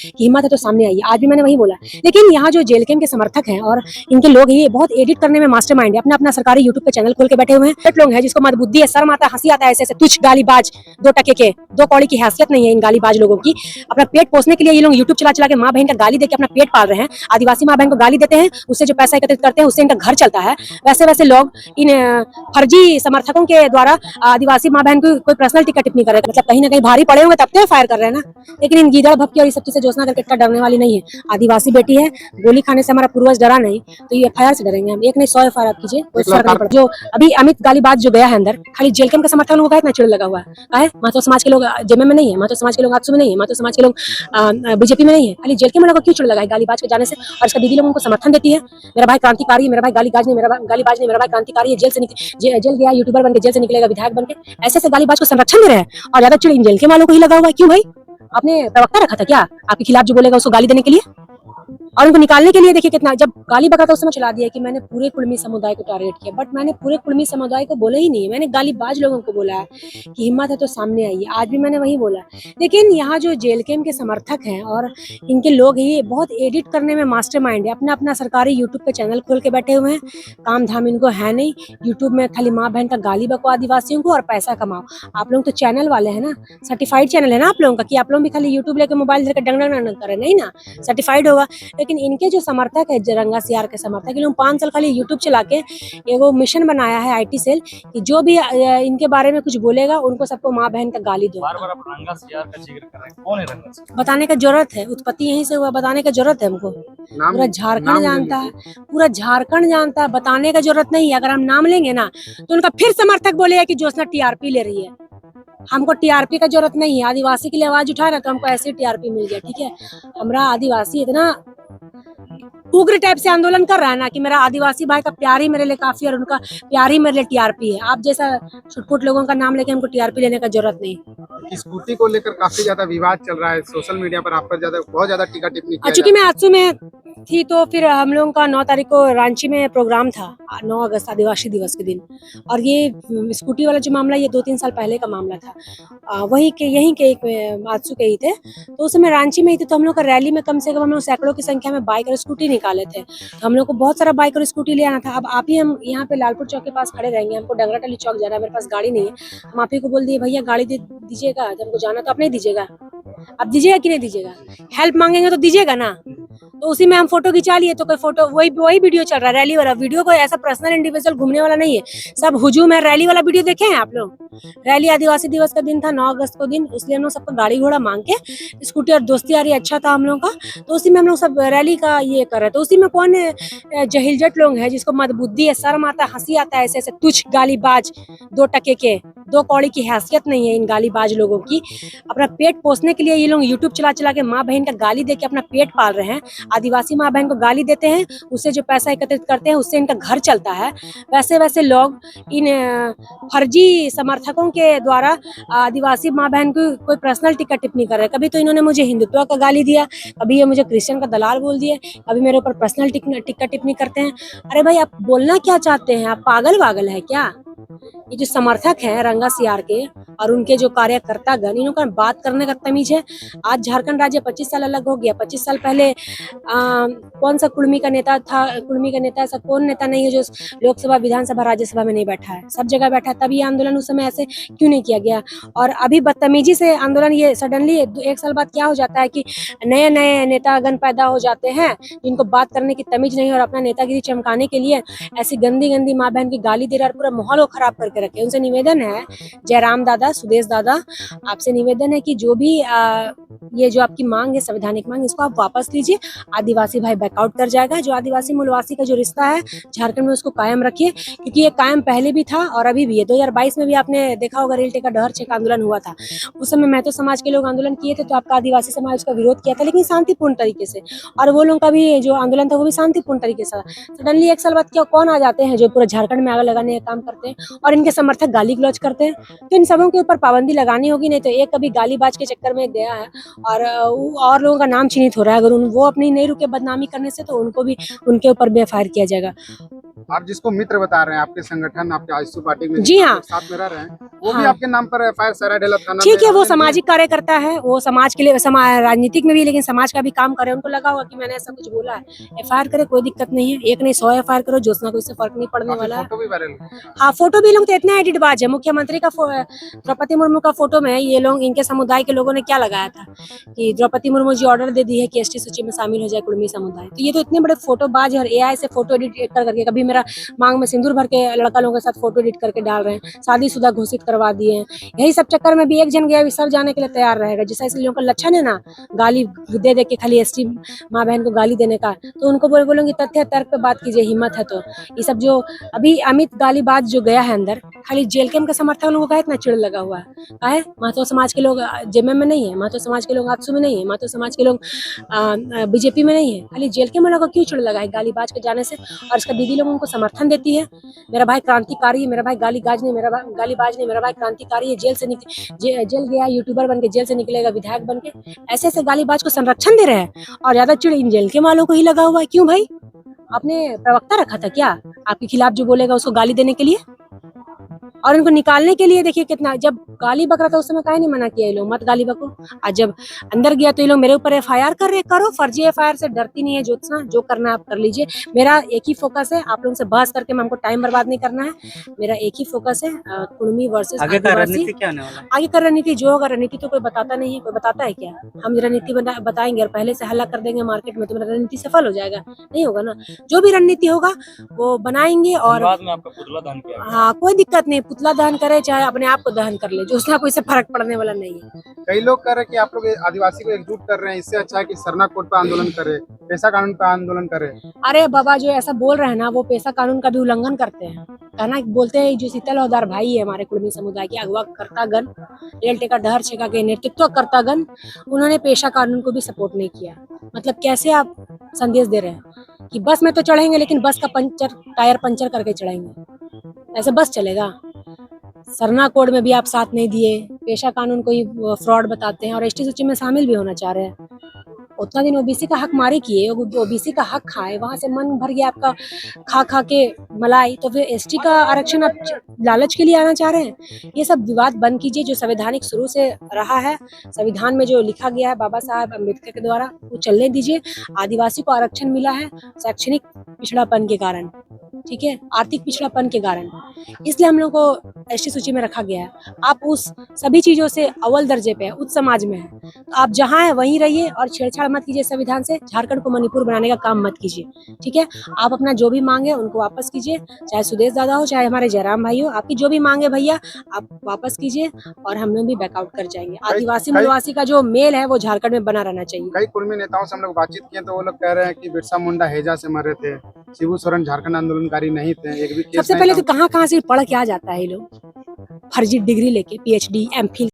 कि हिम्मत है तो सामने आइए। आज भी मैंने वही बोला। लेकिन यहाँ जो जेएलकेएम के समर्थक हैं और इनके लोग ये बहुत एडिट करने में मास्टरमाइंड है। अपना अपना सरकारी यूट्यूब पे चैनल खोल के बैठे हुए हैं। लोग हैं जिसको मदबुद्धि है, शर्म आता है, हंसी आता है, ऐसे तुच्छ गालीबाज, 2 टके के, 2 कौड़ी की हैसियत नहीं है इन गालीबाज लोगों की। अपना पेट पोसने के लिए ये लोग यूट्यूब चला चला के माँ बहन का गाली देके अपना पेट पाल रहे हैं। आदिवासी माँ बहन को गाली देते हैं, उससे जो पैसा एकत्रित करते हैं उससे इनका घर चलता है। वैसे वैसे लोग इन फर्जी समर्थकों के द्वारा आदिवासी माँ बहन को कोई पर्सनल टिकट टिप्पणी करे, मतलब कहीं ना कहीं भारी पड़े होंगे तब तो फायर कर रहे हैं ना। लेकिन इन गीदड़ भपकी और इस सब चीजें जोशना करके इतना डरने वाली नहीं है। आदिवासी बेटी है, गोली खाने से हमारा पूर्वज डरा नहीं, तो ये एफआईआर से डरेंगे हम। एक नहीं 100 एफआईआर आप कीजिए, कोई फर्क नहीं पड़ता। जो अभी अमित गालीबाज जो गया है अंदर, खाली जेएलकेएम का समर्थन लोगों का इतना चिड़ लगा हुआ है। महतो समाज के लोग जेएमएम में नहीं है, महतो समाज के लोग आजसू में नहीं है, महतो समाज के लोग बीजेपी में नहीं है, खाली जेएलकेएम वालों को क्यों चिड़ लगा है गालीबाज के जाने से। और इसका दीदी लोग उनको समर्थन देती है। मेरा भाई क्रांतिकारी है, मेरा भाई गालीबाज नहीं, गालीबाज नहीं, मेरा भाई क्रांतिकारी है, जेल गया, यूट्यूबर बन के जेल से निकलेगा विधायक बन के, ऐसे गालीबाज को संरक्षण दे रहे हैं। और ज्यादा चिड़ इन जेएलकेएम वालों को ही लगा हुआ है। क्यों भाई, आपने प्रवक्ता रखा था क्या आपके खिलाफ जो बोलेगा उसको गाली देने के लिए और उनको निकालने के लिए? देखिए कितना, जब गाली बका था उस समय चला दिया कि मैंने पूरे कुड़मी समुदाय को टारगेट किया, बट मैंने पूरे कुड़मी समुदाय को बोला ही नहीं, मैंने गालीबाज लोगों को बोला है कि हिम्मत है तो सामने आइए। आज भी मैंने वही बोला। लेकिन यहाँ जो जेएलकेएम के समर्थक हैं और इनके लोग ये बहुत एडिट करने में मास्टरमाइंड है। अपना अपना सरकारी यूट्यूब पे चैनल खोल के बैठे हुए हैं। काम धाम इनको है नहीं, यूट्यूब में खाली माँ बहन का गाली बको आदिवासियों को और पैसा कमाओ। आप लोग तो चैनल वाले हैं ना, सर्टिफाइड चैनल है ना आप लोगों का, कि आप लोग भी खाली यूट्यूब लेकर मोबाइल धर के डंग डंग डंग करे, नहीं ना, सर्टिफाइड होगा। लेकिन इनके जो समर्थक है, रंगा सियार के समर्थक, लोग 5 साल खाली यूट्यूब चला के ये वो मिशन बनाया है आईटी सेल कि जो भी इनके बारे में कुछ बोलेगा उनको सबको माँ बहन का गाली दो। बार-बार आप रंगा सियार का जिक्र कर रहे हैं, कौन है रंगा सियार? बताने का जरूरत है, उत्पत्ति यहीं से हुआ, बताने का जरूरत है हमको। पूरा झारखंड जानता है, पूरा झारखंड जानता है, बताने का जरूरत नहीं है। अगर हम नाम लेंगे ना तो उनका फिर समर्थक बोलेगा कि जोशना टीआरपी ले रही है। हमको टीआरपी का जरूरत नहीं है। आदिवासी के लिए आवाज उठा रहा तो हमको ऐसे टीआरपी मिल गया, ठीक है। हमारा आदिवासी इतना उग्र टाइप से आंदोलन कर रहा है ना कि मेरा आदिवासी भाई का प्यार ही मेरे लिए काफी और उनका प्यार ही मेरे लिए टीआरपी है। आप जैसा छुटपुट लोगों का नाम लेके हमको टीआरपी लेने का जरूरत नहीं। स्कूटी को लेकर काफी ज्यादा विवाद चल रहा है सोशल मीडिया पर, आप पर बहुत ज्यादा टीका टिप्पणी किया चूंकि मैं आजसू में थी तो फिर हम लोगों का 9 तारीख को रांची में प्रोग्राम था, 9 अगस्त आदिवासी दिवस के दिन। और ये स्कूटी वाला जो मामला ये 2-3 साल पहले का मामला था। वही के यहीं के एक आजसू के ही थे, तो उस समय रांची में ही थे। तो हम लोग का रैली में कम से कम हम लोग सैकड़ों की संख्या में बाइक और स्कूटी निकाले थे। तो हम लोग को बहुत सारा बाइक और स्कूटी ले आना था। अब आप ही हम यहाँ पे लालपुर चौक के पास खड़े रहेंगे, हमको डंगराटली चौक जाना है, मेरे पास गाड़ी नहीं है। हम आप ही को बोल दिए भैया गाड़ी दे दीजिएगा, जब हमको जाना तो आप नहीं दीजिएगा, आप दीजिएगा कि नहीं दीजिएगा? हेल्प मांगेंगे तो दीजिएगा ना। तो उसी में हम फोटो खिंचा लिए, तो कोई फोटो वही वीडियो चल रहा है, रैली वाला वीडियो। कोई ऐसा पर्सनल इंडिविजुअल घूमने वाला नहीं है, सब हुजूम है। रैली वाला वीडियो देखे हैं आप लोग? रैली आदिवासी दिवस का दिन था, 9 अगस्त को दिन, इसलिए हम लोग सबको गाड़ी घोड़ा मांग के स्कूटी और दोस्ती यारी अच्छा था हम लोग का, तो उसी में हम लोग सब रैली का ये कर रहे थे। उसी में कौन जहिलजट लोग है जिसको मदबुद्धि है, शर्म आता है, हंसी आता है, ऐसे ऐसे तुच्छ गालीबाज, 2 टके के, 2 कौड़ी की हैसियत नहीं है इन गालीबाज लोगों की। अपना पेट पोसने के लिए ये लोग यूट्यूब चला चला के माँ बहन का गाली देके अपना पेट पाल रहे हैं। आदिवासी माँ बहन को गाली देते हैं, उससे जो पैसा एकत्रित करते हैं उससे इनका घर चलता है। वैसे वैसे लोग इन फर्जी समर्थकों के द्वारा आदिवासी माँ बहन को कोई पर्सनल टिकट टिप्पणी कर रहे हैं। कभी तो इन्होंने मुझे हिंदुत्व का गाली दिया, कभी ये मुझे क्रिश्चियन का दलाल बोल दिए, कभी मेरे ऊपर पर्सनल टिकट टिप्पणी करते हैं। अरे भाई आप बोलना क्या चाहते हैं? आप पागल वागल है क्या? ये जो समर्थक हैं रंगा सियार के और उनके जो कार्यकर्ता गण, इनों का बात करने का तमीज है। आज झारखंड राज्य 25 साल अलग हो गया। 25 साल पहले कौन सा कुड़मी का नेता था? कुड़मी का नेता ऐसा कौन नेता नहीं है जो लोकसभा, विधानसभा, राज्यसभा में नहीं बैठा है? सब जगह बैठा है। तभी आंदोलन उस समय ऐसे क्यों नहीं किया गया? और अभी बदतमीजी से आंदोलन, ये सडनली 1 साल बाद क्या हो जाता है कि नए नए नेतागण पैदा हो जाते हैं जिनको बात करने की तमीज नहीं, और अपना नेतागिरी चमकाने के लिए ऐसी गंदी गंदी माँ बहन की गाली दे रहा है और पूरा माहौल को खराब करके रखे। उनसे निवेदन है, जयराम दादा, सुदेश दादा, आपसे निवेदन है कि जो भी ये जो आपकी मांग है, संवैधानिक मांग, इसको आप वापस लीजिए। आदिवासी भाई बैकआउट कर जाएगा। जो आदिवासी मूलवासी का जो रिश्ता है झारखंड में उसको कायम रखिए, क्योंकि ये कायम पहले भी था और अभी भी है। 2022 में भी आपने देखा होगा रेल टेका डहर चेक आंदोलन हुआ था। उस समय महतो समाज के लोग आंदोलन किए थे, तो आपका आदिवासी समाज का विरोध किया था, लेकिन शांतिपूर्ण तरीके से। और वो लोग का भी जो आंदोलन था वो भी शांतिपूर्ण तरीके से। सडनली 1 साल बाद क्या कौन आ जाते हैं जो पूरा झारखंड में आग लगाने का काम करते हैं और इनके समर्थक गाली गलौज करते हैं? तो इन सबों के ऊपर पाबंदी लगानी होगी, नहीं तो एक कभी गालीबाज के चक्कर में गया है और लोगों का नाम चिन्हित हो रहा है। अगर वो अपनी नहीं रुके बदनामी करने से, तो उनको भी उनके ऊपर भी एफआईआर किया जाएगा। आप जिसको मित्र बता रहे हैं, आपके संगठन, आपके आजसू पार्टी में जी हाँ। साथ में रह रहे हैं, वो भी हाँ। आपके नाम पर एफआईआर सरायढेला थाना ठीक है, में वो आवेदन सामाजिक कार्य करता है, वो समाज के लिए राजनीतिक में भी, लेकिन समाज का भी काम करे। उनको लगा होगा कि मैंने ऐसा कुछ बोला है, एफआईआर करे, कोई दिक्कत नहीं है। एक नहीं 100 एफआईआर करो, ज्योत्सना को इससे फर्क नहीं पड़ने काफी वाला है। फोटो भी वायरल। हाँ, फोटो भी लोग तो इतना एडिटबाज है। मुख्यमंत्री का द्रौपदी मुर्मू का फोटो में ये लोग, इनके समुदाय के लोगों ने क्या लगाया था कि द्रौपदी मुर्मू जी ऑर्डर दे दी है कि एसटी सूची में शामिल हो जाए कुर्मी समुदाय। तो ये तो इतने बड़े फोटोबाज है, और एआई से फोटो एडिट कर करके, कभी मेरा मांग में सिंदूर भर के लड़का लोगों के साथ फोटो एडिट करके डाल रहे हैं, शादीशुदा घोषित करवा दिए हैं। यही सब चक्कर में भी एक जन गया, अभी सब जाने के लिए तैयार रहेगा। जैसा इस लोगों का लक्षण है ना, गाली दे दे के खाली एसटी माँ बहन को गाली देने का, तो उनको बोलूंगी तथ्य तर्क पे बात कीजिए, हिम्मत है तो। ये सब जो अभी अमित गालीबाज जो गया है अंदर, खाली जेलकेम के समर्थक लोगों का इतना चिड़ लगा हुआ है। काहे? महतो समाज के लोग जेएमएम में नहीं है, महतो समाज के लोग आजसू में नहीं है, महतो समाज के लोग बीजेपी में नहीं है, खाली जेलकेम वालों को क्यों चिड़ लगा है गालीबाज के जाने से? और इसका दीदी लोग उनको समर्थन देती है। मेरा भाई क्रांतिकारी है, मेरा भाई गालीबाज नहीं, मेरा भाई गालीबाज नहीं, मेरा भाई क्रांतिकारी है। जेल गया, यूट्यूबर बन के जेल से निकलेगा विधायक बन के। ऐसे ऐसे गालीबाज को संरक्षण दे रहे हैं, और ज्यादा चिड़ इन जेल के वालों को ही लगा हुआ है। क्यों भाई? आपने प्रवक्ता रखा था क्या आपके खिलाफ जो बोलेगा उसको गाली देने के लिए? और इनको निकालने के लिए देखिए कितना, जब गाली बक रहा था उस समय काहे नहीं मना किया ये लोग, मत गाली बको। आज जब अंदर गया तो ये लोग मेरे ऊपर एफआईआर कर रहे। करो, फर्जी एफआईआर से डरती नहीं है ज्योत्सना, जो करना है आप कर लीजिए। मेरा एक ही फोकस है, आप लोगों से बहस करके हमको टाइम बर्बाद नहीं करना है। मेरा एक ही फोकस है, कुर्मी वर्सेस आगे का आदिवासी। रणनीति क्या होने वाला है? आगे का रणनीति जो होगा, रणनीति तो कोई बताता नहीं है। कोई बताता है क्या? हम रणनीति बताएंगे और पहले से हल्ला कर देंगे मार्केट में, तो मेरा रणनीति सफल हो जाएगा? नहीं होगा ना। जो भी रणनीति होगा वो बनाएंगे। और धनबाद में आपका पुतला दहन किया गया। हाँ, कोई दिक्कत नहीं, पुतला दहन करे चाहे अपने आप को दहन कर ले, जो उसका कोई से फर्क पड़ने वाला नहीं है। कई लोग कह रहे हैं कि आप लोग आदिवासी को एकजुट कर रहे हैं, इससे अच्छा है कि सरना कोड पर आंदोलन करे, पेशा कानून पर आंदोलन करे। अरे बाबा, जो ऐसा बोल रहे हैं ना, वो पेशा कानून का भी उल्लंघन करते हैं। कहना बोलते हैं जो शीतल हौदार भाई है हमारे कुर्मी समुदाय के अगवा करतागन, रेल टेका डहर छेका के नेतृत्व करतागन, उन्होंने पेशा कानून को भी सपोर्ट नहीं किया। मतलब कैसे आप संदेश दे रहे हैं कि बस में तो चढ़ेंगे, लेकिन बस का टायर पंचर करके चढ़ेंगे? ऐसे बस चलेगा? सरना कोड में भी आप साथ नहीं दिए, पेशा कानून को ही फ्रॉड बताते हैं, और एसटी सूची में शामिल भी होना चाह रहे हैं। उतना दिन ओबीसी का हक मारे किए, ओबीसी का हक खाए, वहां से मन भर गया आपका खा खा के मलाई, तो फिर एसटी का आरक्षण आप लालच के लिए आना चाह रहे हैं? ये सब विवाद बंद कीजिए। जो संवैधानिक शुरू से रहा है, संविधान में जो लिखा गया है बाबा साहब अम्बेडकर के द्वारा, वो चलने दीजिए। आदिवासी को आरक्षण मिला है शैक्षणिक पिछड़ापन के कारण, ठीक है, आर्थिक पिछड़ापन के कारण, इसलिए हम लोग को एसटी सूची में रखा गया है। आप उस सभी चीजों से अव्वल दर्जे पे है, उच्च समाज में है, तो आप जहाँ है वहीं रहिए और छेड़छाड़ मत कीजिए संविधान से। झारखंड को मणिपुर बनाने का काम मत कीजिए, ठीक है। आप अपना जो भी मांगे उनको वापस कीजिए, चाहे सुदेश दादा हो, चाहे हमारे जयराम भाई हो, आपकी जो भी मांगे भैया आप वापस कीजिए, और हम लोग भी बैकआउट कर जाएंगे। आदिवासी मूलवासी का जो मेल है वो झारखंड में बना रहना चाहिए। कई कुर्मी नेताओं से हम लोग बातचीत किए तो वो लोग कह रहे हैं कि बिरसा मुंडा हैजा से मरे थे, शिबू सोरेन झारखंड आंदोलनकारी नहीं थे। एक भी केस सबसे नहीं पहले था। तो कहाँ से पढ़ के आ जाता है ये लोग, फर्जी डिग्री लेके, पीएचडी एमफिल